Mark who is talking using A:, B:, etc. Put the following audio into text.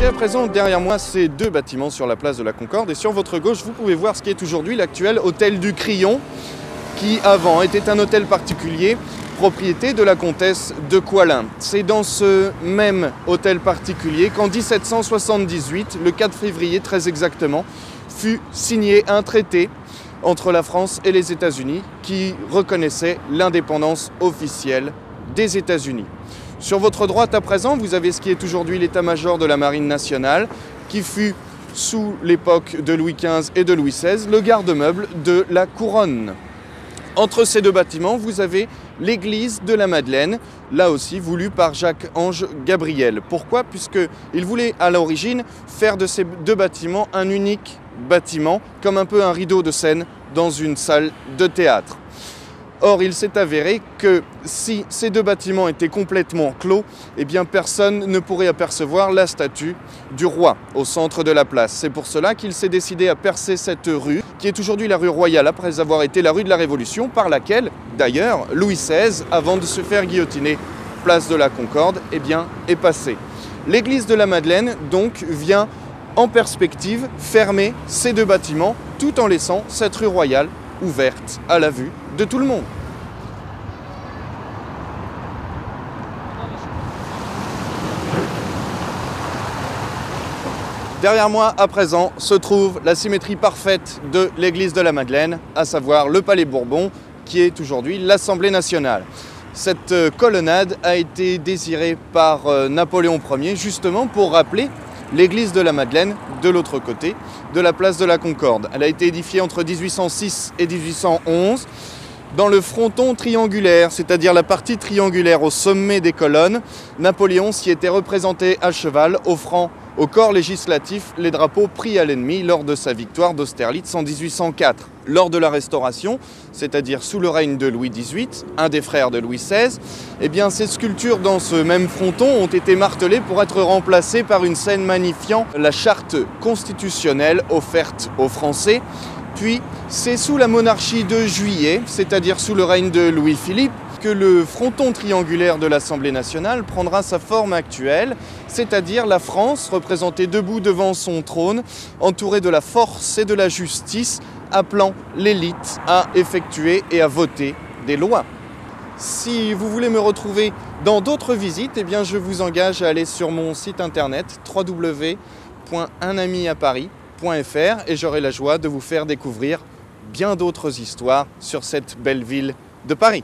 A: à présent derrière moi ces deux bâtiments sur la place de la Concorde et sur votre gauche vous pouvez voir ce qui est aujourd'hui l'actuel hôtel du Crillon qui avant était un hôtel particulier propriété de la comtesse de Coislin. C'est dans ce même hôtel particulier qu'en 1778, le 4 février très exactement, fut signé un traité entre la France et les États-Unis qui reconnaissait l'indépendance officielle des États-Unis. Sur votre droite à présent, vous avez ce qui est aujourd'hui l'état-major de la Marine nationale, qui fut, sous l'époque de Louis XV et de Louis XVI, le garde-meuble de la couronne. Entre ces deux bâtiments, vous avez l'église de la Madeleine, là aussi voulue par Jacques-Ange Gabriel. Pourquoi? Puisqu'il voulait à l'origine faire de ces deux bâtiments un unique bâtiment, comme un peu un rideau de scène dans une salle de théâtre. Or, il s'est avéré que si ces deux bâtiments étaient complètement clos, eh bien personne ne pourrait apercevoir la statue du roi au centre de la place. C'est pour cela qu'il s'est décidé à percer cette rue, qui est aujourd'hui la rue Royale, après avoir été la rue de la Révolution, par laquelle, d'ailleurs, Louis XVI, avant de se faire guillotiner place de la Concorde, eh bien, est passé. L'église de la Madeleine, donc, vient en perspective fermer ces deux bâtiments, tout en laissant cette rue Royale ouverte à la vue de tout le monde. Derrière moi, à présent, se trouve la symétrie parfaite de l'église de la Madeleine, à savoir le Palais Bourbon, qui est aujourd'hui l'Assemblée nationale. Cette colonnade a été désirée par Napoléon Ier, justement pour rappeler l'église de la Madeleine de l'autre côté de la place de la Concorde. Elle a été édifiée entre 1806 et 1811 dans le fronton triangulaire, c'est-à-dire la partie triangulaire au sommet des colonnes. Napoléon s'y était représenté à cheval, offrant au corps législatif les drapeaux pris à l'ennemi lors de sa victoire d'Austerlitz en 1804. Lors de la Restauration, c'est-à-dire sous le règne de Louis XVIII, un des frères de Louis XVI, eh bien ces sculptures dans ce même fronton ont été martelées pour être remplacées par une scène magnifiant la charte constitutionnelle offerte aux Français. Puis, c'est sous la monarchie de Juillet, c'est-à-dire sous le règne de Louis-Philippe, que le fronton triangulaire de l'Assemblée nationale prendra sa forme actuelle, c'est-à-dire la France représentée debout devant son trône, entourée de la force et de la justice, appelant l'élite à effectuer et à voter des lois. Si vous voulez me retrouver dans d'autres visites, eh bien je vous engage à aller sur mon site internet www.unamiaparis.fr et j'aurai la joie de vous faire découvrir bien d'autres histoires sur cette belle ville de Paris.